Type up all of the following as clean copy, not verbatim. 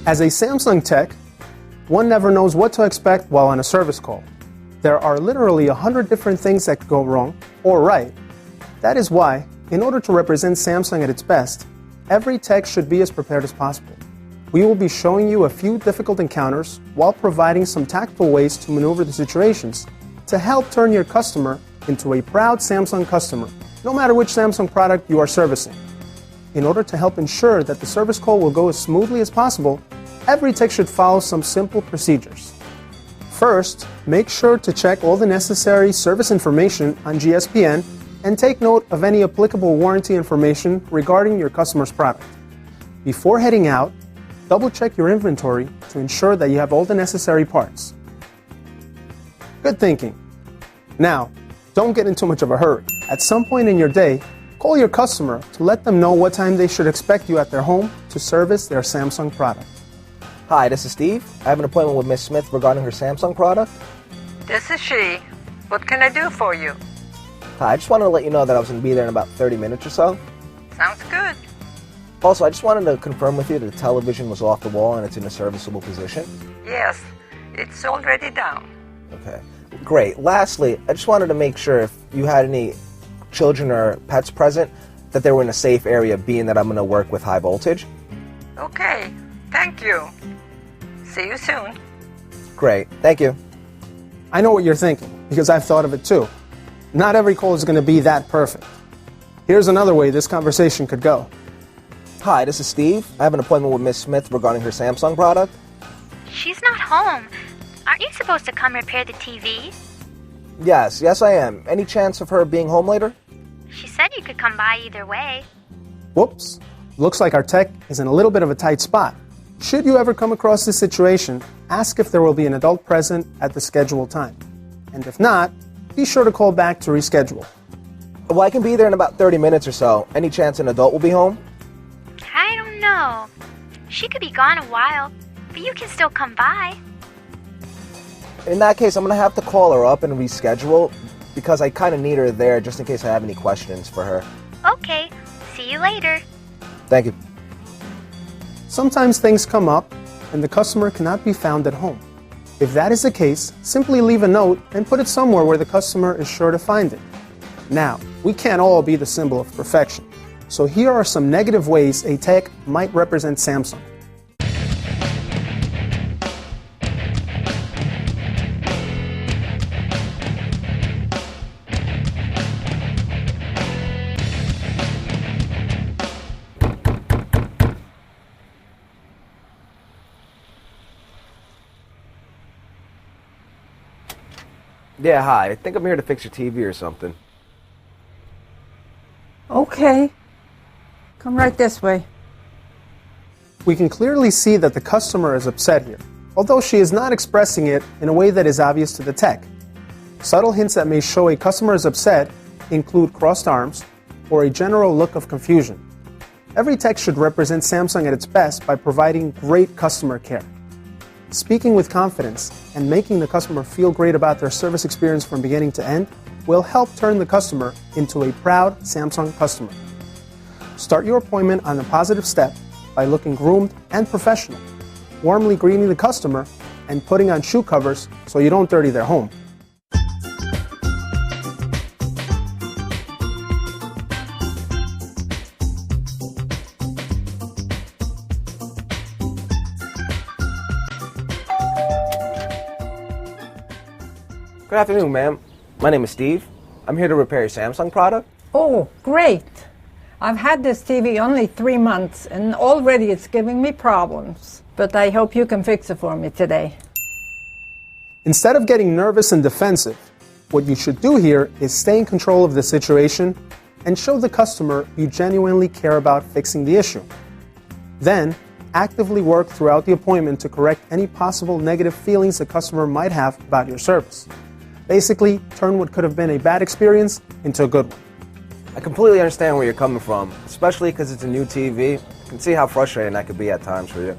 As a Samsung tech, one never knows what to expect while on a service call. There are literally 100 different things that could go wrong or right. That is why, in order to represent Samsung at its best, every tech should be as prepared as possible. We will be showing you a few difficult encounters while providing some tactful ways to maneuver the situations to help turn your customer into a proud Samsung customer, no matter which Samsung product you are servicing. In order to help ensure that the service call will go as smoothly as possible, every tech should follow some simple procedures. First, make sure to check all the necessary service information on GSPN and take note of any applicable warranty information regarding your customer's product. Before heading out, double-check your inventory to ensure that you have all the necessary parts. Good thinking. Now, don't get in too much of a hurry. At some point in your day, call your customer to let them know what time they should expect you at their home to service their Samsung product. Hi, this is Steve. I have an appointment with Miss Smith regarding her Samsung product. This is she. What can I do for you? Hi, I just wanted to let you know that I was going to be there in about 30 minutes or so. Sounds good. Also, I just wanted to confirm with you that the television was off the wall and it's in a serviceable position. Yes, it's already down. Okay, great. Lastly, I just wanted to make sure if you had any children or pets present, that they were in a safe area, being that I'm going to work with high voltage. Okay, thank you. See you soon. Great, thank you. I know what you're thinking, because I've thought of it too. Not every call is going to be that perfect. Here's another way this conversation could go. Hi, this is Steve. I have an appointment with Miss Smith regarding her Samsung product. She's not home. Aren't you supposed to come repair the TV? Yes, I am. Any chance of her being home later? She said you could come by either way. Whoops. Looks like our tech is in a little bit of a tight spot. Should you ever come across this situation, ask if there will be an adult present at the scheduled time. And if not, be sure to call back to reschedule. Well, I can be there in about 30 minutes or so. Any chance an adult will be home? I don't know. She could be gone a while, but you can still come by. In that case, I'm going to have to call her up and reschedule because I kind of need her there just in case I have any questions for her. Okay, see you later. Thank you. Sometimes things come up and the customer cannot be found at home. If that is the case, simply leave a note and put it somewhere where the customer is sure to find it. Now, we can't all be the symbol of perfection, so here are some negative ways a tech might represent Samsung. Yeah, hi. I think I'm here to fix your TV or something. Okay. Come right this way. We can clearly see that the customer is upset here, although she is not expressing it in a way that is obvious to the tech. Subtle hints that may show a customer is upset include crossed arms or a general look of confusion. Every tech should represent Samsung at its best by providing great customer care. Speaking with confidence and making the customer feel great about their service experience from beginning to end will help turn the customer into a proud Samsung customer. Start your appointment on a positive step by looking groomed and professional, warmly greeting the customer, and putting on shoe covers so you don't dirty their home. Good afternoon, ma'am. My name is Steve. I'm here to repair your Samsung product. Oh, great. I've had this TV only 3 months and already it's giving me problems. But I hope you can fix it for me today. Instead of getting nervous and defensive, what you should do here is stay in control of the situation and show the customer you genuinely care about fixing the issue. Then, actively work throughout the appointment to correct any possible negative feelings the customer might have about your service. Basically, turn what could have been a bad experience into a good one. I completely understand where you're coming from, especially because it's a new TV. I can see how frustrating that could be at times for you.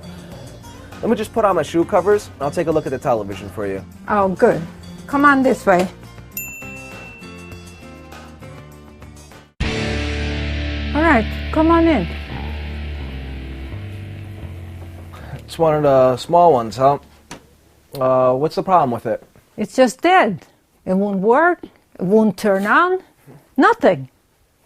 Let me just put on my shoe covers, and I'll take a look at the television for you. Oh, good. Come on this way. All right, come on in. It's one of the small ones, huh? What's the problem with it? It's just dead. It won't work. It won't turn on. Nothing.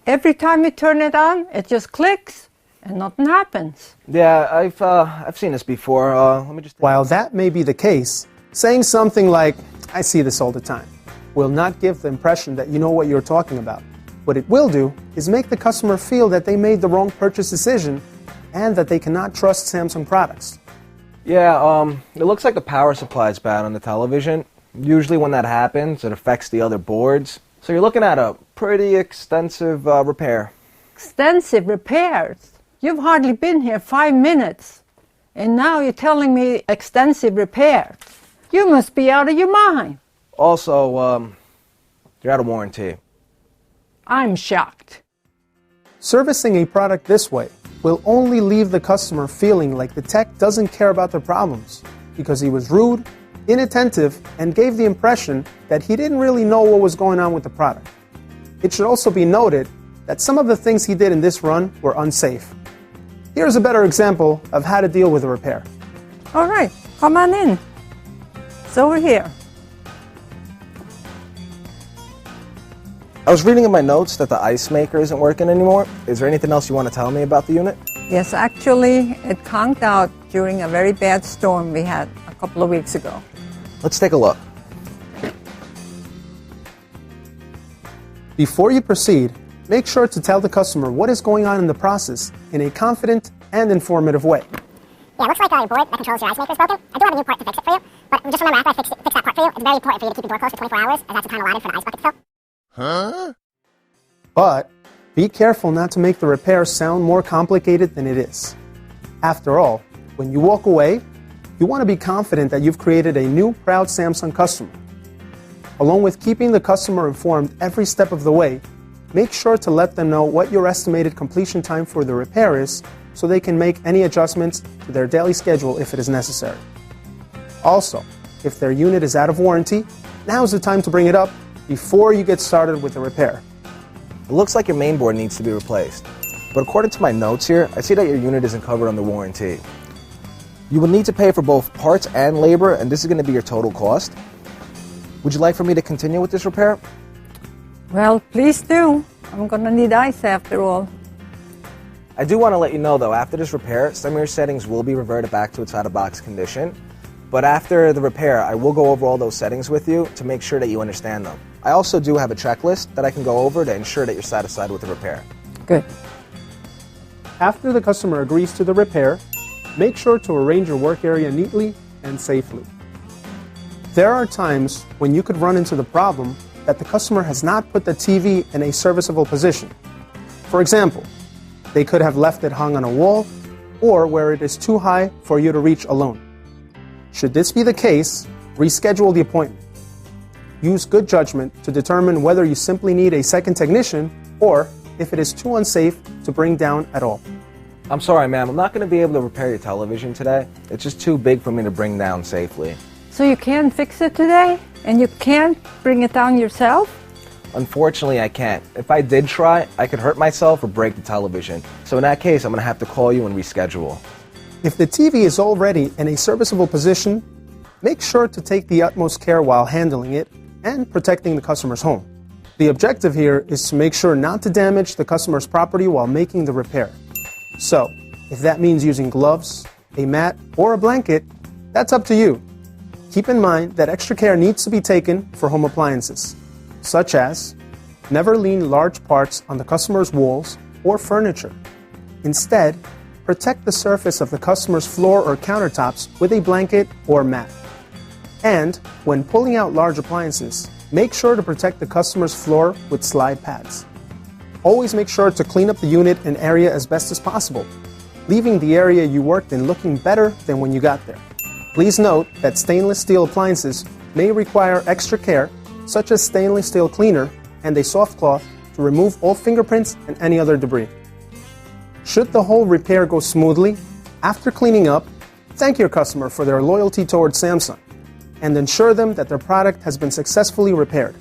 Every time you turn it on, it just clicks and nothing happens. Yeah, I've seen this before. Let me just... While that may be the case, saying something like, "I see this all the time," will not give the impression that you know what you're talking about. What it will do is make the customer feel that they made the wrong purchase decision and that they cannot trust Samsung products. Yeah, it looks like the power supply is bad on the television. Usually when that happens, it affects the other boards. So you're looking at a pretty extensive repair. Extensive repairs? You've hardly been here 5 minutes, and now you're telling me extensive repairs. You must be out of your mind. Also, you're out of warranty. I'm shocked. Servicing a product this way will only leave the customer feeling like the tech doesn't care about their problems because he was rude, inattentive, and gave the impression that he didn't really know what was going on with the product. It should also be noted that some of the things he did in this run were unsafe. Here's a better example of how to deal with a repair. All right, come on in. It's over here. I was reading in my notes that the ice maker isn't working anymore. Is there anything else you want to tell me about the unit? Yes, actually, it conked out during a very bad storm we had a couple of weeks ago. Let's take a look. Before you proceed, make sure to tell the customer what is going on in the process in a confident and informative way. Yeah, it looks like your board that controls your ice maker is broken. I do have a new part to fix it for you, but just remember, after I fix that part for you, it's very important for you to keep the door closed for 24 hours, as that's the time allotted for the ice bucket to fill. But be careful not to make the repair sound more complicated than it is. After all, when you walk away, you want to be confident that you've created a new proud Samsung customer. Along with keeping the customer informed every step of the way, make sure to let them know what your estimated completion time for the repair is so they can make any adjustments to their daily schedule if it is necessary. Also, if their unit is out of warranty, now is the time to bring it up before you get started with the repair. It looks like your main board needs to be replaced. But according to my notes here, I see that your unit isn't covered under warranty. You will need to pay for both parts and labor, and this is going to be your total cost. Would you like for me to continue with this repair? Well, please do. I'm going to need ice after all. I do want to let you know, though, after this repair, some of your settings will be reverted back to its out-of-box condition. But after the repair, I will go over all those settings with you to make sure that you understand them. I also do have a checklist that I can go over to ensure that you're satisfied with the repair. Good. After the customer agrees to the repair, make sure to arrange your work area neatly and safely. There are times when you could run into the problem that the customer has not put the TV in a serviceable position. For example, they could have left it hung on a wall or where it is too high for you to reach alone. Should this be the case, reschedule the appointment. Use good judgment to determine whether you simply need a second technician or if it is too unsafe to bring down at all. I'm sorry, ma'am. I'm not going to be able to repair your television today. It's just too big for me to bring down safely. So you can't fix it today? And you can't bring it down yourself? Unfortunately, I can't. If I did try, I could hurt myself or break the television. So in that case, I'm going to have to call you and reschedule. If the TV is already in a serviceable position, make sure to take the utmost care while handling it and protecting the customer's home. The objective here is to make sure not to damage the customer's property while making the repair. So, if that means using gloves, a mat, or a blanket, that's up to you. Keep in mind that extra care needs to be taken for home appliances, such as never lean large parts on the customer's walls or furniture. Instead, protect the surface of the customer's floor or countertops with a blanket or mat. And when pulling out large appliances, make sure to protect the customer's floor with slide pads. Always make sure to clean up the unit and area as best as possible, leaving the area you worked in looking better than when you got there. Please note that stainless steel appliances may require extra care, such as stainless steel cleaner and a soft cloth to remove all fingerprints and any other debris. Should the whole repair go smoothly, after cleaning up, thank your customer for their loyalty towards Samsung and ensure them that their product has been successfully repaired.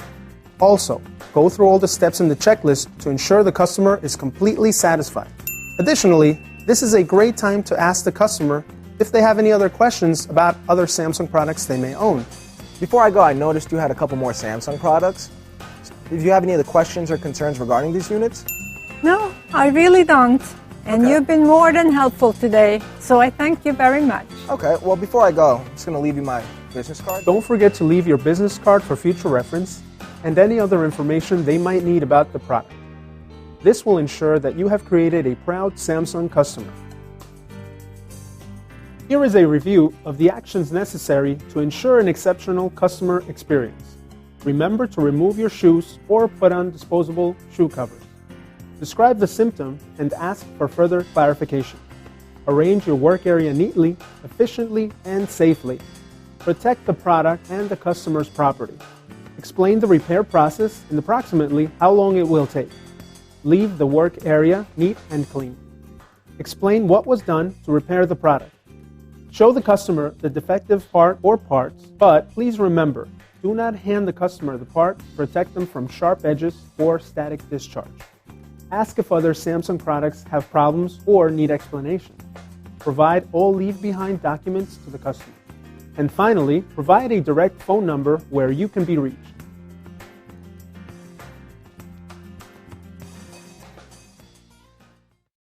Also, go through all the steps in the checklist to ensure the customer is completely satisfied. Additionally, this is a great time to ask the customer if they have any other questions about other Samsung products they may own. Before I go, I noticed you had a couple more Samsung products. If you have any other questions or concerns regarding these units? No, I really don't. And Okay. you've been more than helpful today, so I thank you very much. Okay, well, before I go, I'm just going to leave you my business card. Don't forget to leave your business card for future reference and any other information they might need about the product. This will ensure that you have created a proud Samsung customer. Here is a review of the actions necessary to ensure an exceptional customer experience. Remember to remove your shoes or put on disposable shoe covers. Describe the symptom and ask for further clarification. Arrange your work area neatly, efficiently, and safely. Protect the product and the customer's property. Explain the repair process and approximately how long it will take. Leave the work area neat and clean. Explain what was done to repair the product. Show the customer the defective part or parts, but please remember, do not hand the customer the part to protect them from sharp edges or static discharge. Ask if other Samsung products have problems or need explanation. Provide all leave-behind documents to the customer. And finally, provide a direct phone number where you can be reached.